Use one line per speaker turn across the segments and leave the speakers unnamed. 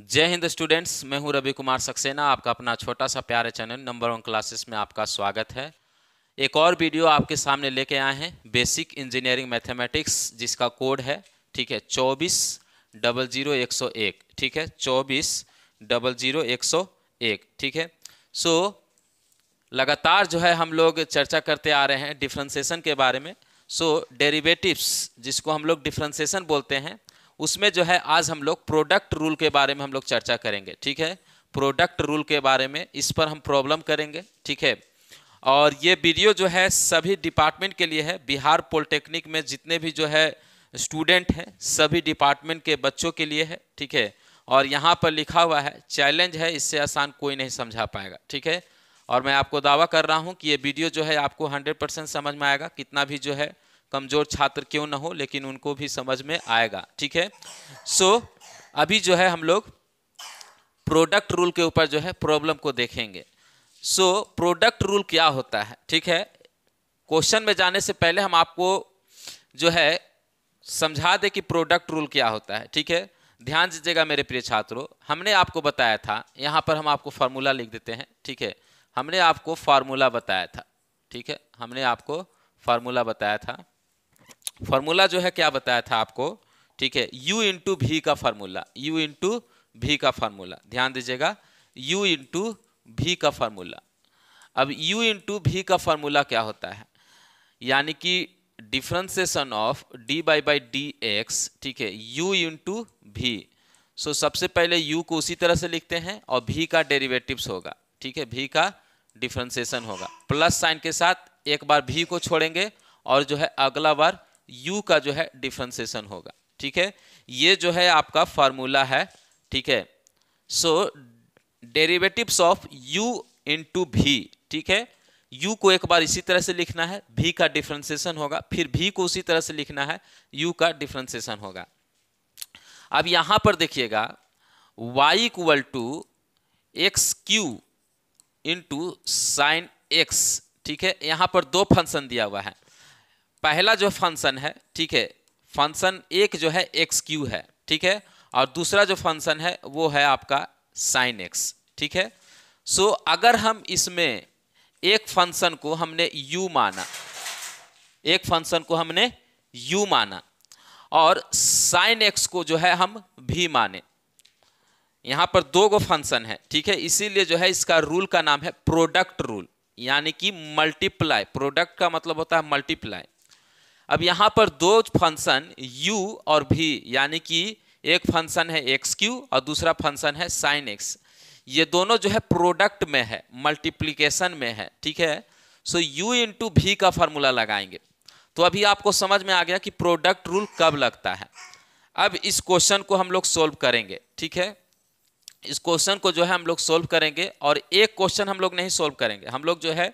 जय हिंद स्टूडेंट्स, मैं हूं रवि कुमार सक्सेना। आपका अपना छोटा सा प्यारे चैनल नंबर 1 क्लासेस में आपका स्वागत है। एक और वीडियो आपके सामने लेके आए हैं, बेसिक इंजीनियरिंग मैथमेटिक्स, जिसका कोड है 24 00 101। ठीक है, 24 00 101। ठीक है। सो लगातार जो है हम लोग चर्चा करते आ रहे हैं डिफ्रेंसिएशन के बारे में। डेरिवेटिव्स, जिसको हम लोग डिफ्रेंसिएशन बोलते हैं, उसमें जो है आज हम लोग प्रोडक्ट रूल के बारे में हम लोग चर्चा करेंगे। ठीक है, प्रोडक्ट रूल के बारे में, इस पर हम प्रॉब्लम करेंगे। ठीक है, और ये वीडियो जो है सभी डिपार्टमेंट के लिए है। बिहार पॉलिटेक्निक में जितने भी जो है स्टूडेंट हैं, सभी डिपार्टमेंट के बच्चों के लिए है। ठीक है, और यहाँ पर लिखा हुआ है चैलेंज है, इससे आसान कोई नहीं समझा पाएगा। ठीक है, और मैं आपको दावा कर रहा हूँ कि ये वीडियो जो है आपको 100% समझ में आएगा। कितना भी जो है कमज़ोर छात्र क्यों ना हो, लेकिन उनको भी समझ में आएगा। ठीक है, अभी जो है हम लोग प्रोडक्ट रूल के ऊपर जो है प्रॉब्लम को देखेंगे। प्रोडक्ट रूल क्या होता है? ठीक है, क्वेश्चन में जाने से पहले हम आपको जो है समझा दे कि प्रोडक्ट रूल क्या होता है। ठीक है, ध्यान दीजिएगा मेरे प्रिय छात्रों, हमने आपको बताया था, यहाँ पर हम आपको फार्मूला लिख देते हैं। ठीक है, हमने आपको फार्मूला बताया था। ठीक है, हमने आपको फार्मूला बताया था। फार्मूला जो है क्या बताया था आपको? ठीक है, u इंटू भी का फार्मूला, u इंटू भी का फार्मूला, ध्यान दीजिएगा, u इंटू भी का फार्मूला। अब u इंटू भी का फार्मूला क्या होता है? यानी कि differentiation of D by d x. ठीक है, u इंटू भी। सबसे पहले u को उसी तरह से लिखते हैं और v का डेरिवेटिव्स होगा। ठीक है, v का डिफरेंशिएशन होगा, प्लस साइन के साथ एक बार v को छोड़ेंगे और जो है अगला बार u का जो है डिफरेंशिएशन होगा। ठीक है, ये जो है आपका फार्मूला है। ठीक है, डेरिवेटिव्स ऑफ u इंटू भी। ठीक है, u को एक बार इसी तरह से लिखना है, v का डिफरेंशिएशन होगा, फिर v को उसी तरह से लिखना है, u का डिफरेंशिएशन होगा। अब यहां पर देखिएगा y equal to x cube into sine x. ठीक है, यहां पर दो फंक्शन दिया हुआ है। पहला जो फंक्शन है, ठीक है, फंक्शन एक जो है एक्स क्यू है। ठीक है, और दूसरा जो फंक्शन है वो है आपका साइन एक्स। ठीक है, अगर हम इसमें एक फंक्शन को हमने u माना, एक फंक्शन को हमने u माना और साइन एक्स को जो है हम भी माने, यहां पर दो गो फंक्शन है। ठीक है, इसीलिए जो है इसका रूल का नाम है प्रोडक्ट रूल, यानी कि मल्टीप्लाई। प्रोडक्ट का मतलब होता है मल्टीप्लाई। अब यहां पर दो फंक्शन u और v, यानी कि एक फंक्शन है एक्स क्यू और दूसरा फंक्शन है साइन एक्स, ये दोनों जो है प्रोडक्ट में है, मल्टीप्लीकेशन में है। ठीक है, u इंटू भी का फॉर्मूला लगाएंगे। तो अभी आपको समझ में आ गया कि प्रोडक्ट रूल कब लगता है। अब इस क्वेश्चन को हम लोग सोल्व करेंगे। ठीक है, इस क्वेश्चन को जो है हम लोग सोल्व करेंगे, और एक क्वेश्चन हम लोग नहीं सोल्व करेंगे, हम लोग जो है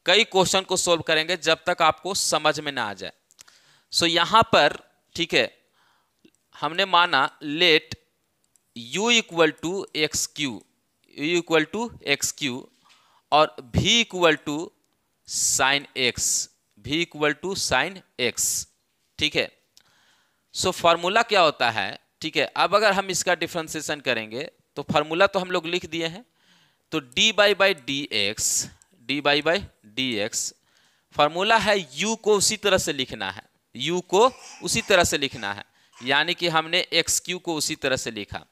कई क्वेश्चन को सोल्व करेंगे जब तक आपको समझ में ना आ जाए। यहां पर ठीक है, हमने माना let u equal to x cube, u equal to x cube और v equal to sine x, v equal to sine x. ठीक है, फॉर्मूला क्या होता है? ठीक है, अब अगर हम इसका डिफरेंशिएशन करेंगे तो फार्मूला तो हम लोग लिख दिए हैं। तो D by d x, D by d x formula है, u को उसी तरह से लिखना है, u को उसी तरह से लिखना है, यानी कि हमने एक्स क्यू को उसी तरह से लिखा।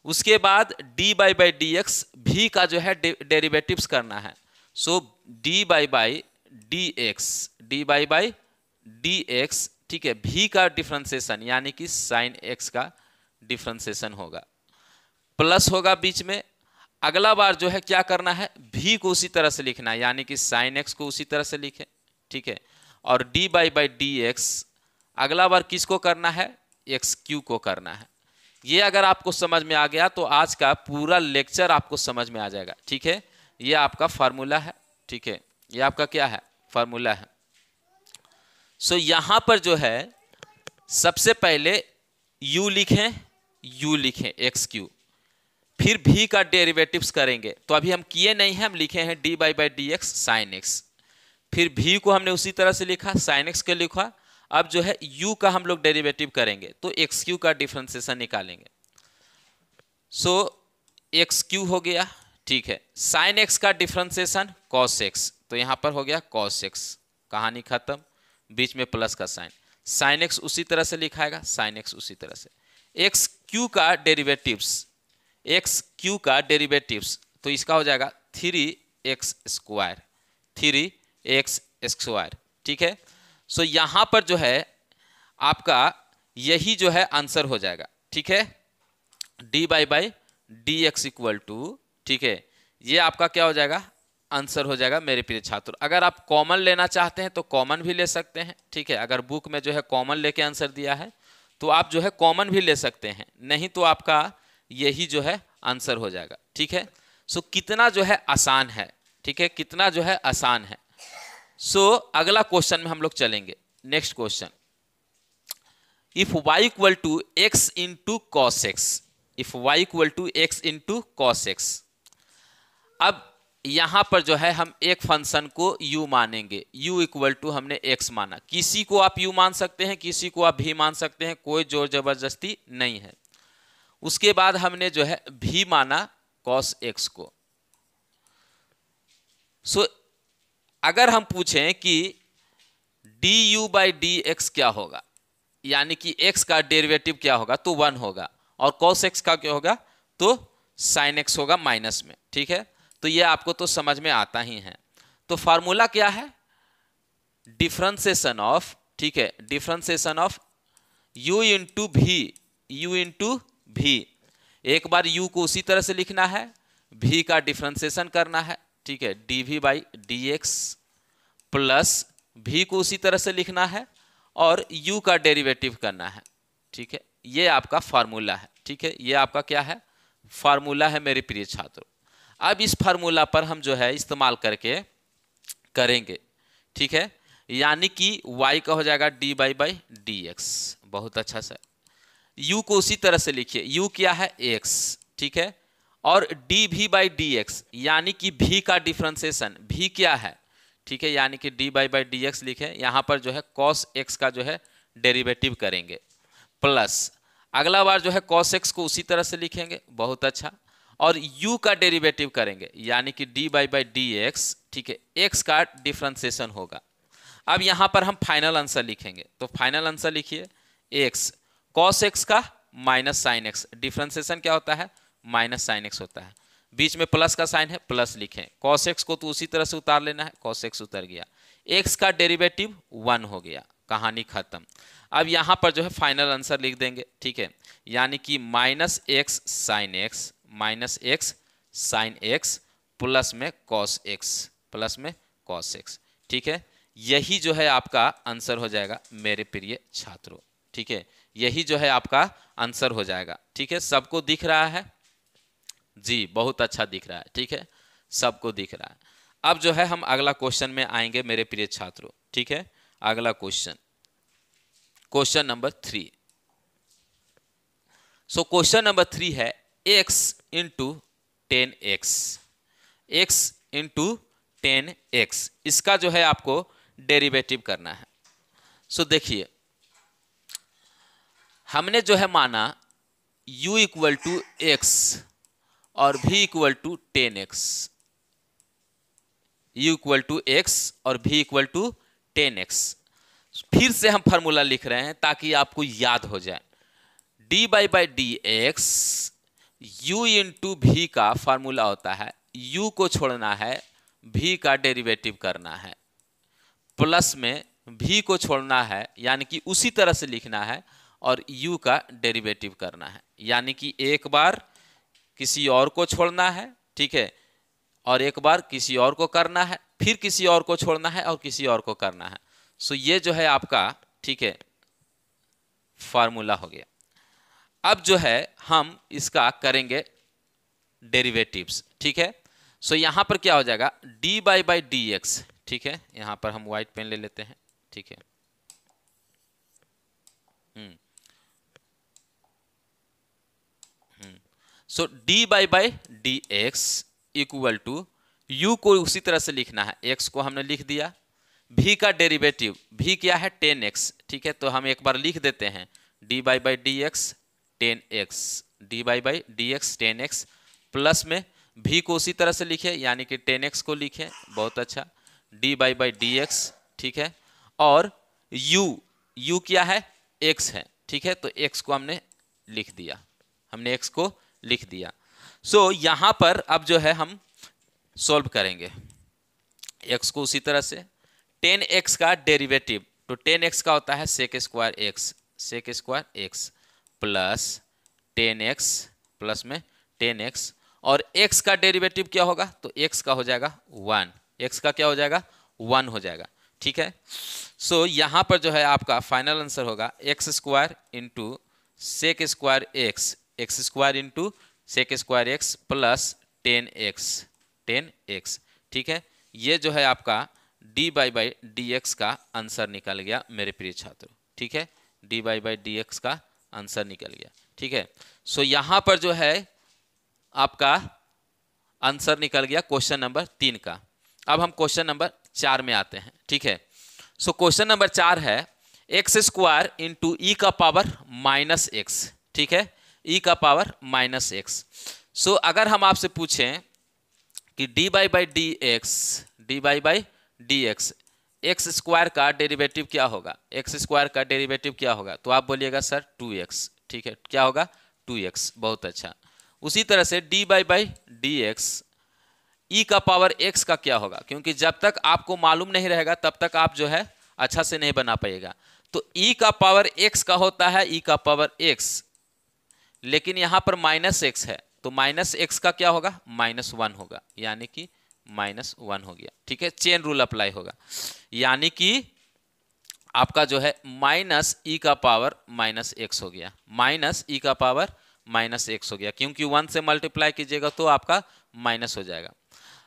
उसके बाद डी बाई डी एक्स, भी का जो है डेरिवेटिव्स करना है। D by d x, D by d x. ठीक है, भी का डिफरेंशिएशन यानी कि साइन एक्स का डिफरेंशिएशन होगा, प्लस होगा बीच में। अगला बार जो है क्या करना है, भी को उसी तरह से लिखना है, यानी कि साइन एक्स को उसी तरह से लिखे। ठीक है, और डी बाई डी एक्स अगला बार किसको करना है? एक्स क्यू को करना है। ये अगर आपको समझ में आ गया तो आज का पूरा लेक्चर आपको समझ में आ जाएगा। ठीक है, ये आपका फार्मूला है। ठीक है, ये आपका क्या है? फार्मूला है। यहां पर जो है सबसे पहले u लिखें एक्स क्यू, फिर v का डेरिवेटिव्स करेंगे। तो अभी हम किए नहीं हैं, हम लिखे हैं D by d x sine x, फिर v को हमने उसी तरह से लिखा, साइन एक्स के लिखा। अब जो है u का हम लोग डेरिवेटिव करेंगे तो एक्स क्यू का डिफरेंशिएशन निकालेंगे। सो एक्स क्यू हो गया, ठीक है। साइन एक्स का डिफरेंशिएशन कॉस एक्स, तो यहां पर हो गया कॉस एक्स, कहानी खत्म, बीच में प्लस का साइन। साइन एक्स उसी तरह से लिखाएगा, साइन एक्स उसी तरह से। एक्स क्यू का डेरिवेटिव्स, एक्स क्यू का डेरिवेटिव्स, तो इसका हो जाएगा 3x स्क्वायर, 3x स्क्वायर, ठीक है। सो यहां पर जो है आपका यही जो है आंसर हो जाएगा, ठीक है। dy d x equal to, ठीक है, ये आपका क्या हो जाएगा, आंसर हो जाएगा मेरे प्रिय छात्र। अगर आप कॉमन लेना चाहते हैं तो कॉमन भी ले सकते हैं, ठीक है। अगर बुक में जो है कॉमन लेके आंसर दिया है तो आप जो है कॉमन भी ले सकते हैं, नहीं तो आपका यही जो है आंसर हो जाएगा, ठीक है। सो कितना जो है आसान है, ठीक है, कितना जो है आसान है। सो अगला क्वेश्चन में हम लोग चलेंगे। Next question, if y equal to x into cos x, if y equal to x into cos x. अब यहां पर जो है हम एक फंक्शन को u मानेंगे, u इक्वल टू हमने x माना, किसी को आप u मान सकते हैं, किसी को आप v मान सकते हैं, कोई जोर जबरदस्ती नहीं है। उसके बाद हमने जो है v माना cos x को। सो अगर हम पूछें कि du बाई डी एक्स क्या होगा, यानी कि x का डेरिवेटिव क्या होगा, तो 1 होगा, और cos x का क्या होगा, तो sin x होगा माइनस में, ठीक है। तो ये आपको तो समझ में आता ही है। तो फार्मूला क्या है, डिफरेंशिएशन ऑफ, ठीक है, differentiation of u into v, u into भी। एक बार u को उसी तरह से लिखना है, v का डिफरेंशिएशन करना है, ठीक है, dv by d x, plus v को उसी तरह से लिखना है और u का डेरिवेटिव करना है, ठीक है। ये आपका फार्मूला है, ठीक है, ये आपका क्या है, फार्मूला है मेरे प्रिय छात्रों। अब इस फार्मूला पर हम जो है इस्तेमाल करके करेंगे, ठीक है, यानी कि y का हो जाएगा dy बाई डी एक्स। बहुत अच्छा सर, u को उसी तरह से लिखिए, u क्या है x, ठीक है, और dv बाई डी एक्स, यानी कि v का डिफरेंशिएशन, v क्या है, ठीक है, यानी कि dy बाई डी एक्स लिखे, यहां पर जो है cos x का जो है डेरिवेटिव करेंगे, प्लस अगला बार जो है cos x को उसी तरह से लिखेंगे, बहुत अच्छा, और u का डेरिवेटिव करेंगे, यानी कि dy बाई डी एक्स, ठीक है, x का डिफरेंशिएशन होगा। अब यहां पर हम फाइनल आंसर लिखेंगे, तो फाइनल आंसर लिखिए, x cos x का माइनस साइन x, डिफरेंशिएशन क्या होता है, माइनस साइन x होता है, बीच में प्लस का साइन है, प्लस लिखें, cos x को तो उसी तरह से उतार लेना है, cos x उतर गया, x का डेरिवेटिव 1 हो गया, कहानी खत्म। अब यहां पर जो है फाइनल आंसर लिख देंगे, ठीक है, यानी कि minus x sine x, minus x sine x, plus में cos x, प्लस में cos x, ठीक है। यही जो है आपका आंसर हो जाएगा मेरे प्रिय छात्रों, ठीक है, यही जो है आपका आंसर हो जाएगा, ठीक है। सबको दिख रहा है जी, बहुत अच्छा दिख रहा है, ठीक है, सबको दिख रहा है। अब जो है हम अगला क्वेश्चन में आएंगे मेरे प्रिय छात्रों, ठीक है। अगला question, question number 3। So question number 3 है x into 10x, x into 10x, इसका जो है आपको डेरिवेटिव करना है। सो देखिए, हमने जो है माना u इक्वल टू एक्स और v equal to 10x, u equal to x और v इक्वल टू 10x। फिर से हम फार्मूला लिख रहे हैं ताकि आपको याद हो जाए, dy by d x, u into v का फार्मूला होता है, u को छोड़ना है, v का डेरिवेटिव करना है, प्लस में v को छोड़ना है, यानी कि उसी तरह से लिखना है, और u का डेरिवेटिव करना है, यानी कि एक बार किसी और को छोड़ना है, ठीक है, और एक बार किसी और को करना है, फिर किसी और को छोड़ना है और किसी और को करना है। सो ये जो है आपका, ठीक है, फार्मूला हो गया। अब जो है हम इसका करेंगे डेरिवेटिव्स, ठीक है। सो यहां पर क्या हो जाएगा, dy बाई डी एक्स, ठीक है, यहां पर हम व्हाइट पेन ले लेते हैं, ठीक है, so dy by d x equal to, u को उसी तरह से लिखना है, x को हमने लिख दिया, v का डेरिवेटिव, v क्या है 10x, ठीक है, तो हम एक बार लिख देते हैं dy by d x 10x dx 10x plus में v को उसी तरह से लिखे यानी कि 10x को लिखे, बहुत अच्छा, dx, ठीक है, और u क्या है, x है, ठीक है, तो x को हमने लिख दिया, हमने x को लिख दिया। सो यहां पर अब जो है हम सॉल्व करेंगे x को उसी तरह से, 10x का डेरिवेटिव, तो 10x का होता है sec square x plus 10x plus में 10x, और x का डेरिवेटिव क्या होगा, तो x का हो जाएगा 1, x का क्या हो जाएगा, 1 हो जाएगा, ठीक है। सो यहां पर जो है आपका फाइनल आंसर होगा x square into sec square x square into sec square x plus 10x, ठीक है। ये जो है आपका dx का आंसर निकल गया मेरे प्रिय छात्रों, ठीक है, dx का आंसर निकल गया, ठीक है। सो यहां पर जो है आपका आंसर निकल गया क्वेश्चन नंबर 3 का। अब हम क्वेश्चन नंबर 4 में आते हैं, ठीक है। सो क्वेश्चन नंबर 4 है एक्स स्क्वायर इंटू ई का पावर माइनस एक्स, ठीक है, ई का पावर माइनस एक्स। सो अगर हम आपसे पूछें कि dy by d x x square का डेरिवेटिव क्या होगा, एक्स स्क्वायर का डेरिवेटिव क्या होगा, तो आप बोलिएगा सर 2x, ठीक है, क्या होगा 2x, बहुत अच्छा। उसी तरह से dy बाई डी एक्स ई का पावर x का क्या होगा, क्योंकि जब तक आपको मालूम नहीं रहेगा तब तक आप जो है अच्छा से नहीं बना पाइएगा। तो e का पावर x का होता है e का पावर x, लेकिन यहां पर माइनस x है, तो माइनस x का क्या होगा, -1 होगा, यानी कि -1 हो गया, ठीक है, चेन रूल अप्लाई होगा, यानी कि आपका जो है माइनस ई का पावर -x हो गया, माइनस ई का पावर -x हो गया, क्योंकि 1 से मल्टीप्लाई कीजिएगा तो आपका माइनस हो जाएगा।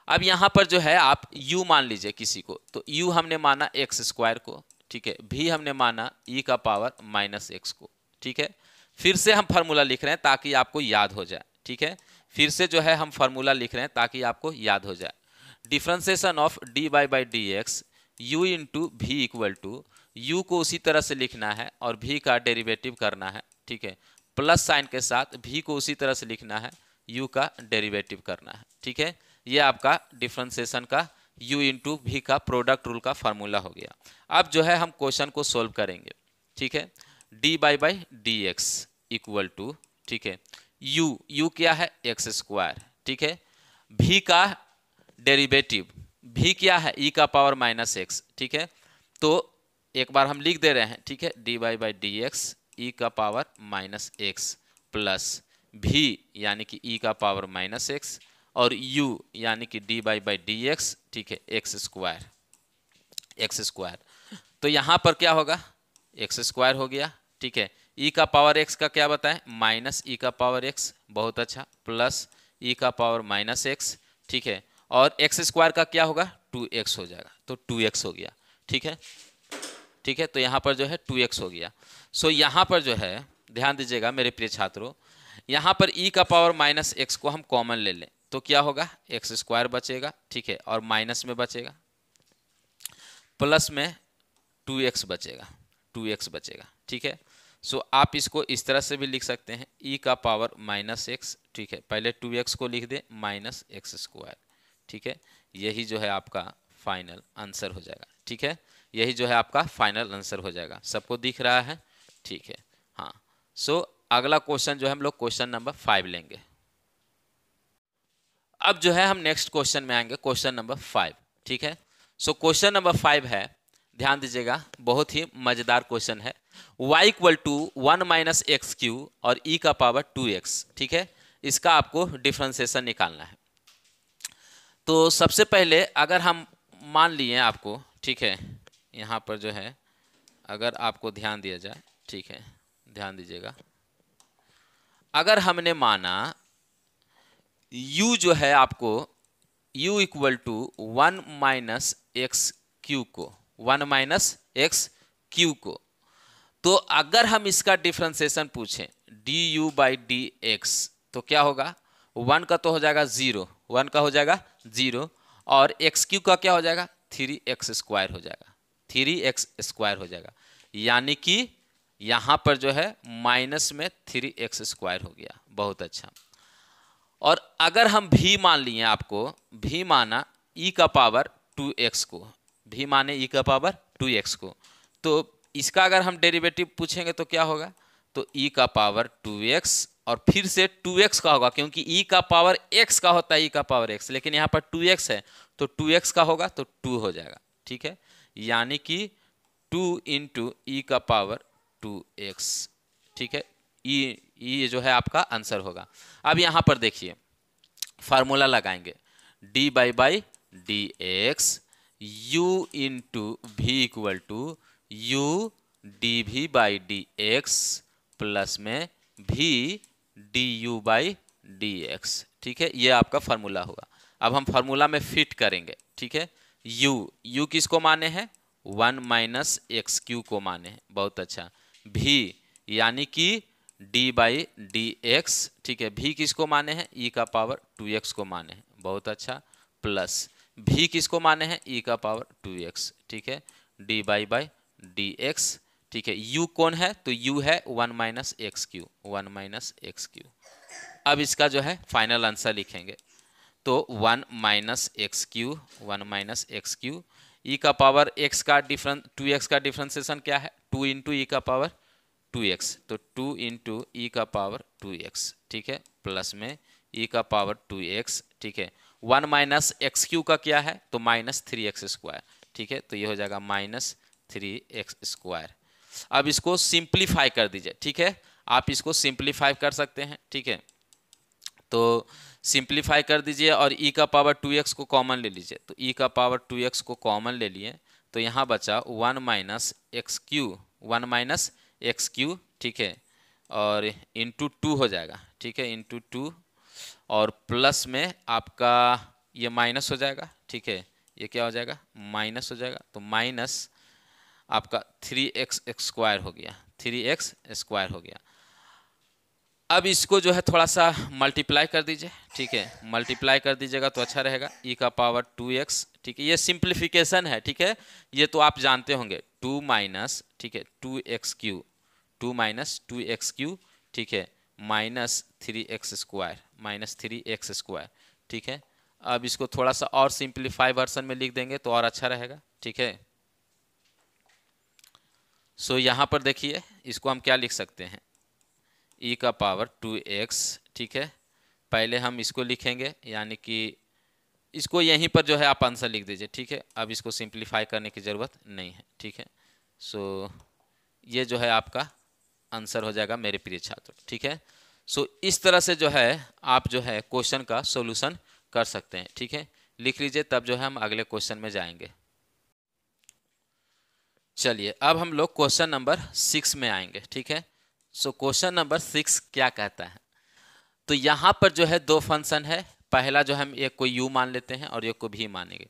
अब यहां पर जो है आप u मान लीजिए किसी को, तो u हमने माना एक्स स्क्वायर को, ठीक है, v हमने माना e का पावर -x को, ठीक है। फिर से हम फार्मूला लिख रहे हैं ताकि आपको याद हो जाए, ठीक है, फिर से जो है हम फार्मूला लिख रहे हैं ताकि आपको याद हो जाए। Differentiation of dy by d x u into v equal to, u को उसी तरह से लिखना है और v का डेरिवेटिव करना है, ठीक है, प्लस साइन के साथ v को उसी तरह से लिखना है, u का डेरिवेटिव करना है, ठीक है। ये आपका डिफरेंशिएशन का u इंटू वी का प्रोडक्ट रूल का फार्मूला हो गया। अब जो है हम क्वेश्चन को सोल्व करेंगे, ठीक है, dy by d x equal to, ठीक है, u क्या है एक्स स्क्वायर, ठीक है, v का डेरिवेटिव, v क्या है e का पावर -x, ठीक है, तो एक बार हम लिख दे रहे हैं, ठीक है, dy by d x e का पावर -x प्लस v यानी कि e का पावर -x और u यानी कि dy बाई डी एक्स, ठीक है, एक्स स्क्वायर, तो यहां पर क्या होगा एक्स स्क्वायर हो गया, ठीक है, e का पावर x का क्या बताएं, -e का पावर x, बहुत अच्छा, प्लस e का पावर -x, ठीक है, और x स्क्वायर का क्या होगा 2x हो जाएगा, तो 2x हो गया, ठीक है, ठीक है, तो यहाँ पर जो है 2x हो गया। सो यहाँ पर जो है ध्यान दीजिएगा मेरे प्रिय छात्रों, यहाँ पर e का पावर -x को हम कॉमन ले लें तो क्या होगा एक्स स्क्वायर बचेगा, ठीक है, और माइनस में बचेगा, प्लस में 2x बचेगा, ठीक है। सो आप इसको इस तरह से भी लिख सकते हैं, e का पावर -x, ठीक है, पहले 2x को लिख दें -x स्क्वायर, ठीक है, यही जो है आपका फाइनल आंसर हो जाएगा, ठीक है, यही जो है आपका फाइनल आंसर हो जाएगा। सबको दिख रहा है, ठीक है, हाँ। सो अगला क्वेश्चन जो है हम लोग क्वेश्चन नंबर 5 लेंगे। अब जो है हम नेक्स्ट क्वेश्चन में आएंगे, क्वेश्चन नंबर 5, ठीक है। सो क्वेश्चन नंबर 5 है, ध्यान दीजिएगा, बहुत ही मजेदार क्वेश्चन है, y equal to 1 minus x cube और e का पावर 2x, ठीक है, इसका आपको डिफरेंशिएशन निकालना है। तो सबसे पहले अगर हम मान लिए आपको, ठीक है, यहाँ पर जो है अगर आपको ध्यान दिया जाए, ठीक है, ध्यान दीजिएगा, अगर हमने माना u जो है आपको u equal to 1 minus x cube को, 1 माइनस एक्स क्यू को, तो अगर हम इसका डिफरेंशिएशन पूछें du बाई डी एक्स तो क्या होगा, 1 का तो हो जाएगा 0, 1 का हो जाएगा 0, और एक्स क्यू का क्या हो जाएगा 3x स्क्वायर हो जाएगा, 3x स्क्वायर हो जाएगा, यानी कि यहाँ पर जो है माइनस में 3x² हो गया। बहुत अच्छा। और अगर हम भी मान लिए, आपको भी माना e का पावर 2x को, भी माने e का पावर 2x को, तो इसका अगर हम डेरिवेटिव पूछेंगे तो क्या होगा? तो e का पावर 2x और फिर से 2x का होगा, क्योंकि e का पावर x का होता है, e का पावर x, लेकिन यहाँ पर 2x है तो 2x का होगा तो 2 हो जाएगा। ठीक है, यानी कि 2 इंटू ई का पावर 2x। ठीक है, ई जो है आपका आंसर होगा। अब यहाँ पर देखिए फार्मूला लगाएंगे, D by d x u into v equal to U D v by d x plus में भी D u by d x. ठीक है, ये आपका फार्मूला होगा। अब हम फार्मूला में फिट करेंगे। ठीक है, यू किसको माने हैं? 1 माइनस एक्स क्यू को माने हैं। बहुत अच्छा। भी यानी कि डी बाई डी एक्स। ठीक है, भी किसको माने हैं? ई का पावर 2x को माने हैं। बहुत अच्छा। प्लस भी किसको माने हैं? ई का पावर 2x। ठीक है, डी बाई डी एक्स। ठीक है, u कौन है? तो u है 1 minus x q, 1 minus x q. अब इसका जो है फाइनल आंसर लिखेंगे, तो 1 minus x q, 1 minus x q. E का पावर x का डिफरेंस, 2x का डिफरेंशिएशन क्या है? 2 इंटू ई का पावर 2x, तो 2 इंटू ई का पावर 2x। ठीक है, प्लस में ई का पावर 2x। ठीक है, 1 माइनस एक्स क्यू का क्या है? तो माइनस 3x²। ठीक है, तो ये हो जाएगा माइनस 3x²। अब इसको सिंप्लीफाई कर दीजिए। ठीक है, आप इसको सिंप्लीफाई कर सकते हैं। ठीक है, तो सिंप्लीफाई कर दीजिए और e का पावर 2x को कॉमन ले लीजिए। तो e का पावर 2x को कॉमन ले लिए तो यहाँ बचा 1 minus x q, 1 minus x Q. ठीक है, और इंटू 2 हो जाएगा। ठीक है, इंटू 2 और प्लस में आपका ये माइनस हो जाएगा। ठीक है, ये क्या हो जाएगा? माइनस हो जाएगा। तो माइनस आपका 3x² हो गया, 3x² हो गया। अब इसको जो है थोड़ा सा मल्टीप्लाई कर दीजिए। ठीक है, मल्टीप्लाई कर दीजिएगा तो अच्छा रहेगा। ई का पावर 2x। ठीक है, ये सिंप्लीफिकेशन है। ठीक है, ये तो आप जानते होंगे। 2 माइनस, ठीक है, 2x³, 2 माइनस 2x³। ठीक है, माइनस 3x², माइनस 3x²। ठीक है, अब इसको थोड़ा सा और सिंप्लीफाई वर्सन में लिख देंगे तो और अच्छा रहेगा। ठीक है, सो यहाँ पर देखिए इसको हम क्या लिख सकते हैं? ई का पावर 2x। ठीक है, पहले हम इसको लिखेंगे, यानी कि इसको यहीं पर जो है आप आंसर लिख दीजिए। ठीक है, अब इसको सिंप्लीफाई करने की ज़रूरत नहीं है। ठीक है, सो ये जो है आपका आंसर हो जाएगा मेरे प्रिय छात्र। ठीक है, सो इस तरह से जो है आप जो है क्वेश्चन का सॉल्यूशन कर सकते हैं। ठीक है, लिख लीजिए, तब जो है हम अगले क्वेश्चन में जाएंगे। चलिए अब हम लोग क्वेश्चन नंबर 6 में आएंगे। ठीक है, सो क्वेश्चन नंबर 6 क्या कहता है? तो यहाँ पर जो है दो फंक्शन है। पहला जो हम एक को u मान लेते हैं और एक को भी मानेंगे।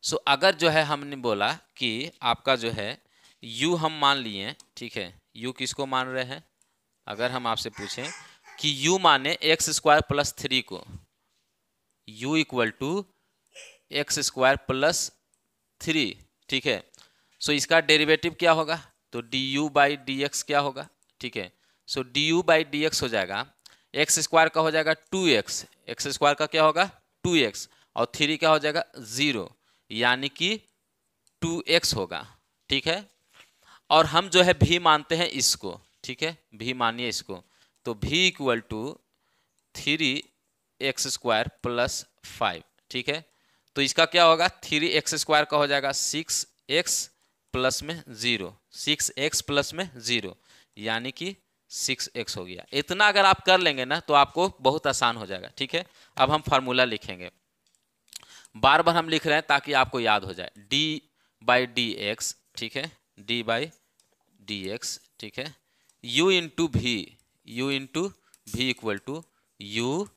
सो अगर जो है हमने बोला कि आपका जो है u हम मान लिए। ठीक है, u किसको मान रहे हैं? अगर हम आपसे पूछें कि u माने x² प्लस 3 को, u equal to x² plus 3। ठीक है, सो इसका डेरिवेटिव क्या होगा? तो du बाई डी एक्स क्या होगा? ठीक है, सो du बाई डी एक्स हो जाएगा, x² का हो जाएगा 2x, x² का क्या होगा? 2x, और 3 क्या हो जाएगा? 0, यानी कि 2x होगा। ठीक है, और हम जो है भी मानते हैं इसको। ठीक है, भी मानिए इसको, तो भी इक्वल टू 3x² प्लस 5। ठीक है, तो इसका क्या होगा? 3x² का हो जाएगा 6x प्लस में 0, 6x प्लस में 0, यानी कि 6x हो गया। इतना अगर आप कर लेंगे ना तो आपको बहुत आसान हो जाएगा। ठीक है, अब हम फार्मूला लिखेंगे। बार बार हम लिख रहे हैं ताकि आपको याद हो जाए। d by d x. ठीक है, d बाई डी एक्स। ठीक है, u into v, u into v equal to u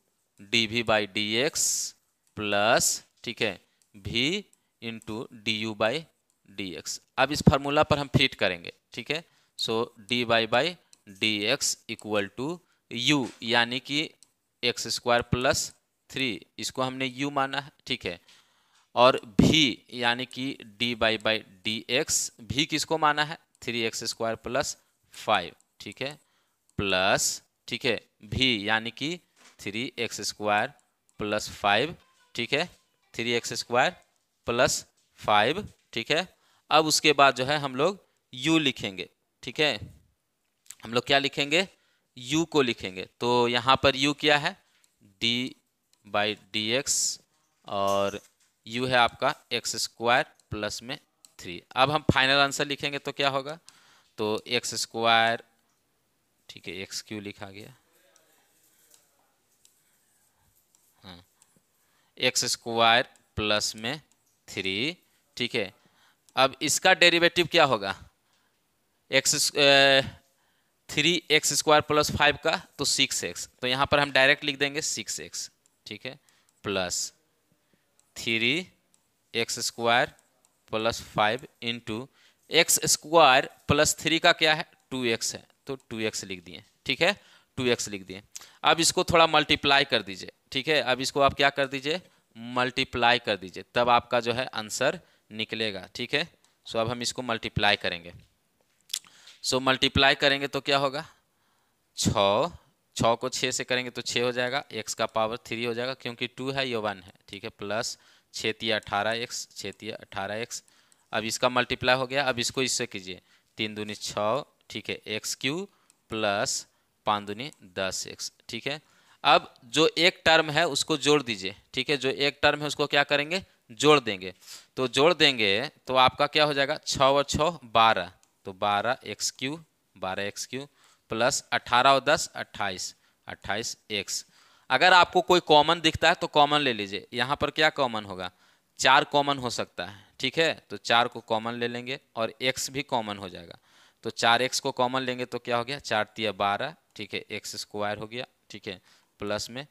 d v by d x plus, ठीक है, v into d u by d x. अब इस फार्मूला पर हम फिट करेंगे। ठीक है, so d by d x equal to u, यानी कि x² प्लस 3, इसको हमने u माना है। ठीक है, और भी यानी कि d बाई डी एक्स, भी किसको माना है? 3x² plus 5। ठीक है, प्लस, ठीक है, भी यानी कि 3x² प्लस 5, ठीक है, 3x² प्लस 5, ठीक है। अब उसके बाद जो है हम लोग u लिखेंगे, ठीक है, हम लोग क्या लिखेंगे, u को लिखेंगे। तो यहाँ पर u क्या है, d/dx, और u है आपका x² प्लस में 3। अब हम फाइनल आंसर लिखेंगे तो क्या होगा, तो x², ठीक है, x³ लिखा गया, हाँ, x² प्लस में 3, ठीक है। अब इसका डेरिवेटिव क्या होगा, 3x² प्लस 5 का, तो 6x, तो यहाँ पर हम डायरेक्ट लिख देंगे 6x, ठीक है, plus 3x² plus 5 into x² plus 3 का क्या है, 2x है, तो 2x लिख दिए, ठीक है, 2x लिख दिए। अब इसको थोड़ा मल्टीप्लाई कर दीजिए, ठीक है, अब इसको आप क्या कर दीजिए, मल्टीप्लाई कर दीजिए, तब आपका जो है आंसर निकलेगा, ठीक है। सो अब हम इसको मल्टीप्लाई करेंगे, सो मल्टीप्लाई करेंगे तो क्या होगा, 6 को 6 से करेंगे तो 6 हो जाएगा, x का पावर 3 हो जाएगा, क्योंकि 2 है ये 1 है, ठीक है, प्लस 6×3 18x, 6×3 18x। अब इसका मल्टीप्लाई हो गया, अब इसको इससे कीजिए, 3 दूनी 6, ठीक है, x³ प्लस 5 दूनी 10x, ठीक है। अब जो एक टर्म है उसको जोड़ दीजिए, ठीक है, जो एक टर्म है उसको क्या करेंगे, जोड़ देंगे, तो जोड़ देंगे तो आपका क्या हो जाएगा, 6 और 6 12, तो 12x³ प्लस 18 और 10 28x। अगर आपको कोई कॉमन दिखता है तो कॉमन ले लीजिए, यहाँ पर क्या कॉमन होगा, 4 कॉमन हो सकता है, ठीक है, तो 4 को कॉमन ले लेंगे और x भी कॉमन हो जाएगा, तो 4x को कॉमन लेंगे तो क्या हो गया, 4×3 12, ठीक है, x² हो गया, ठीक है, प्लस में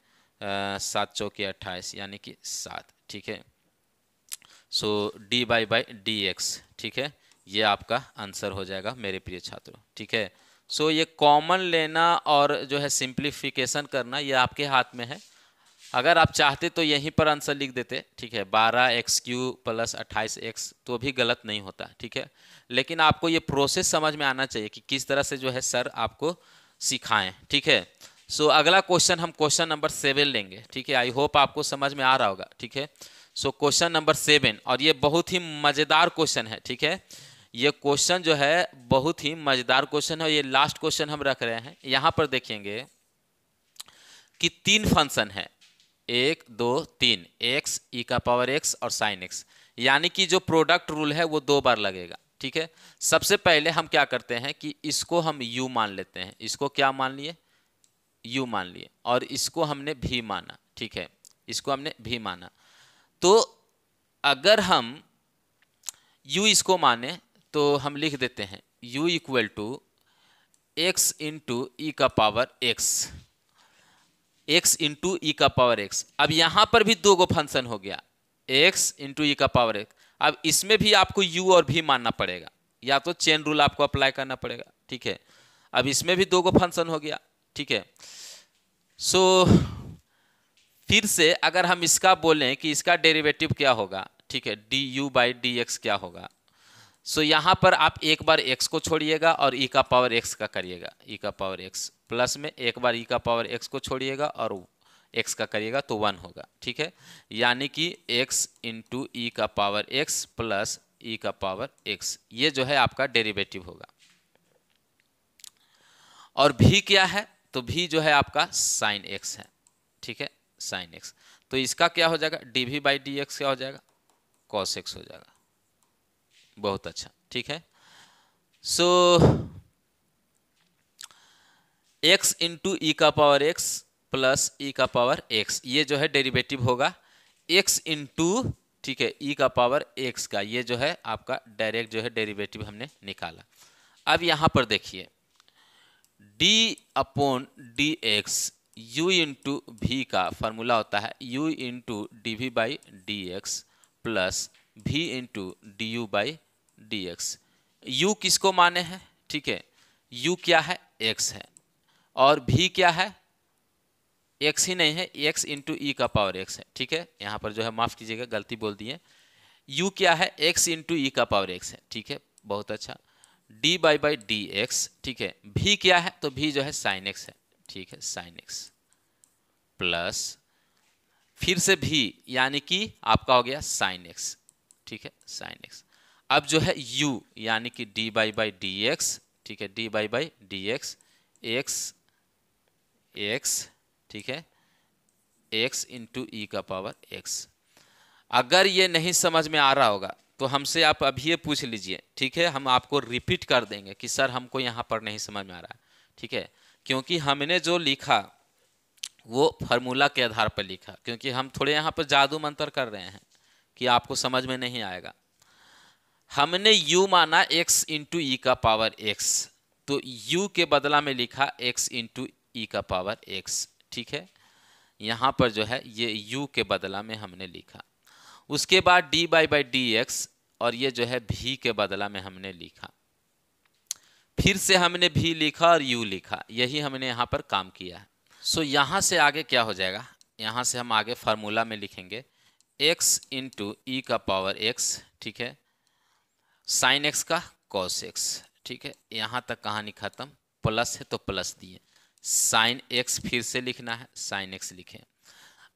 7×4 28 यानी कि 7, ठीक है। सो dy/dx, ठीक है, ये आपका आंसर हो जाएगा मेरे प्रिय छात्रों, ठीक है। सो ये कॉमन लेना और जो है सिंप्लीफिकेशन करना ये आपके हाथ में है, अगर आप चाहते तो यहीं पर आंसर लिख देते, ठीक है, 12x³ प्लस 28x, तो भी गलत नहीं होता, ठीक है, लेकिन आपको ये प्रोसेस समझ में आना चाहिए कि किस तरह से जो है सर आपको सिखाएं, ठीक है। सो अगला क्वेश्चन हम क्वेश्चन नंबर 7 लेंगे, ठीक है, आई होप आपको समझ में आ रहा होगा, ठीक है। सो क्वेश्चन नंबर 7, और ये बहुत ही मज़ेदार क्वेश्चन है, ठीक है, ये क्वेश्चन जो है बहुत ही मज़ेदार क्वेश्चन है, ये लास्ट क्वेश्चन हम रख रहे हैं। यहाँ पर देखेंगे कि 3 फंक्शन है, 1 2 3, x e⁻x और sin x, यानी कि जो प्रोडक्ट रूल है वो 2 बार लगेगा, ठीक है। सबसे पहले हम क्या करते हैं कि इसको हम u मान लेते हैं, इसको क्या मान लिए, u मान लिए, और इसको हमने v माना, ठीक है, इसको हमने v माना। तो अगर हम u इसको माने तो हम लिख देते हैं u equal to x into e⁻x, x into e⁻x। अब यहाँ पर भी 2 गो फंक्शन हो गया, x इंटू e⁻x। अब इसमें भी आपको u और v मानना पड़ेगा, या तो चेन रूल आपको अप्लाई करना पड़ेगा, ठीक है। अब इसमें भी 2 गो फंक्शन हो गया, ठीक है। सो फिर से अगर हम इसका बोलें कि इसका डेरिवेटिव क्या होगा, ठीक है, du/dx क्या होगा। सो यहाँ पर आप एक बार x को छोड़िएगा और e⁻x का करिएगा, e⁻x प्लस में एक बार e⁻x को छोड़िएगा और x का करिएगा तो 1 होगा, ठीक है, यानी कि x into e⁻x plus e⁻x, ये जो है आपका डेरिवेटिव होगा। और v क्या है, तो v जो है आपका sin x है, ठीक है, sin x, तो इसका क्या हो जाएगा, dv/dx क्या हो जाएगा, cos x हो जाएगा। बहुत अच्छा, ठीक है। सो x into e⁻x plus e⁻x, ये जो है डेरिवेटिव होगा x इंटू, ठीक है, e⁻x का, ये जो है आपका डायरेक्ट जो है डेरिवेटिव हमने निकाला। अब यहाँ पर देखिए d/dx u इंटू v का फॉर्मूला होता है u into dv/dx plus v into du/dx। u किसको माने हैं, ठीक है, u क्या है, x है, और v क्या है, x ही नहीं है, x इंटू e⁻x है, ठीक है, यहाँ पर जो है माफ कीजिएगा गलती बोल दिए, u क्या है, x इंटू e⁻x है, ठीक है, बहुत अच्छा। डी बाई डी एक्स, ठीक है। भी क्या है, तो भी जो है साइन एक्स है, ठीक है, साइन एक्स प्लस फिर से भी यानी कि आपका हो गया साइन एक्स, ठीक है, साइन एक्स। अब जो है u यानी कि डी बाई डी एक्स, ठीक है, D by d x x x, ठीक है, x इंटू ई का पावर x। अगर ये नहीं समझ में आ रहा होगा तो हमसे आप अभी ये पूछ लीजिए, ठीक है, हम आपको रिपीट कर देंगे कि सर हमको यहाँ पर नहीं समझ में आ रहा है, ठीक है, क्योंकि हमने जो लिखा वो फार्मूला के आधार पर लिखा, क्योंकि हम थोड़े यहाँ पर जादू मंतर कर रहे हैं कि आपको समझ में नहीं आएगा। हमने u माना x इंटू ई का पावर x, तो u के बदला में लिखा x इंटू ई का पावर x, ठीक है, यहाँ पर जो है ये u के बदला में हमने लिखा। उसके बाद d बाई डी एक्स और ये जो है v के बदला में हमने लिखा। फिर से हमने v लिखा और u लिखा, यही हमने यहाँ पर काम किया है। सो यहाँ से आगे क्या हो जाएगा, यहाँ से हम आगे फार्मूला में लिखेंगे x इंटू ई का पावर x, ठीक है, साइन x का कॉस x, ठीक है, यहाँ तक कहानी खत्म। प्लस है तो प्लस दिए, साइन x फिर से लिखना है, साइन x लिखें।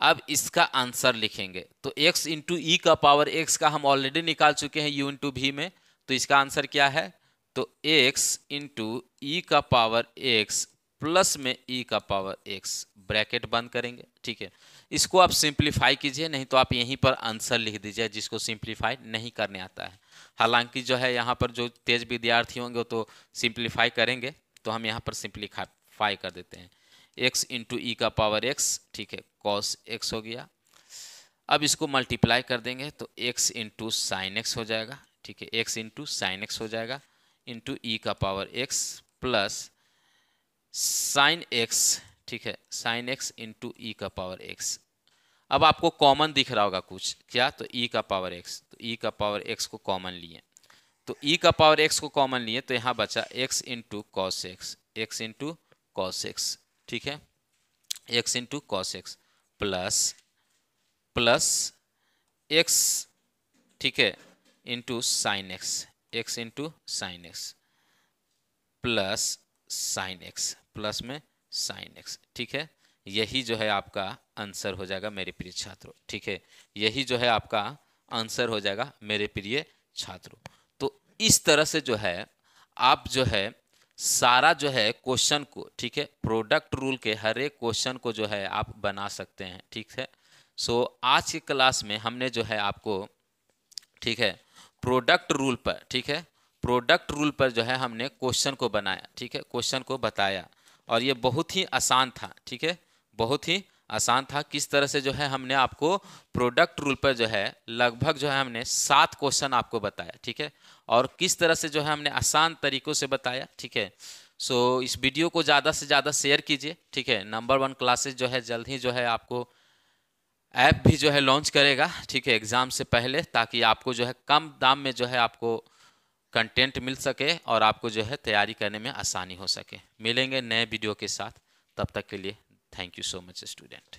अब इसका आंसर लिखेंगे तो x इंटू ई का पावर x का हम ऑलरेडी निकाल चुके हैं u इंटू भी में, तो इसका आंसर क्या है, तो x इंटू ई का पावर x प्लस में e का पावर x, ब्रैकेट बंद करेंगे, ठीक है। इसको आप सिंप्लीफाई कीजिए, नहीं तो आप यहीं पर आंसर लिख दीजिए जिसको सिंप्लीफाई नहीं करने आता है। हालांकि जो है यहाँ पर जो तेज विद्यार्थी होंगे वो तो सिंप्लीफाई करेंगे, तो हम यहाँ पर सिंप्लीफाई कर देते हैं। x इंटू ई का पावर x, ठीक है, कॉस x हो गया। अब इसको मल्टीप्लाई कर देंगे तो x इंटू साइन x हो जाएगा, ठीक है, x इंटू साइन x हो जाएगा, इंटू ई का power x plus sign x, ठीक है, साइन x इंटू ई का पावर x। अब आपको कॉमन दिख रहा होगा कुछ, क्या, तो e का पावर x, तो e का पावर x को कॉमन लिए, तो e का पावर x को कॉमन लिए तो यहाँ बचा x into cos x, x into cos x, ठीक है, x into cos x plus plus x, ठीक है, into sine x, x into sine x plus sign x plus में साइन x, ठीक है। यही जो है आपका आंसर हो जाएगा मेरे प्रिय छात्रों, ठीक है, यही जो है आपका आंसर हो जाएगा मेरे प्रिय छात्रों। तो इस तरह से जो है आप जो है सारा जो है क्वेश्चन को, ठीक है, प्रोडक्ट रूल के हर एक क्वेश्चन को जो है आप बना सकते हैं, ठीक है। सो आज की क्लास में हमने जो है आपको, ठीक है, प्रोडक्ट रूल पर, ठीक है, प्रोडक्ट रूल पर जो है हमने क्वेश्चन को बनाया, ठीक है, क्वेश्चन को बताया, और ये बहुत ही आसान था, ठीक है, बहुत ही आसान था। किस तरह से जो है हमने आपको प्रोडक्ट रूल पर जो है लगभग जो है हमने 7 क्वेश्चन आपको बताया, ठीक है, और किस तरह से जो है हमने आसान तरीकों से बताया, ठीक है। सो इस वीडियो को ज़्यादा से ज़्यादा शेयर कीजिए, ठीक है। नंबर 1 क्लासेस जो है जल्द ही जो है आपको ऐप भी जो है लॉन्च करेगा, ठीक है, एग्ज़ाम से पहले, ताकि आपको जो है कम दाम में जो है आपको कंटेंट मिल सके और आपको जो है तैयारी करने में आसानी हो सके। मिलेंगे नए वीडियो के साथ, तब तक के लिए thank you so much student.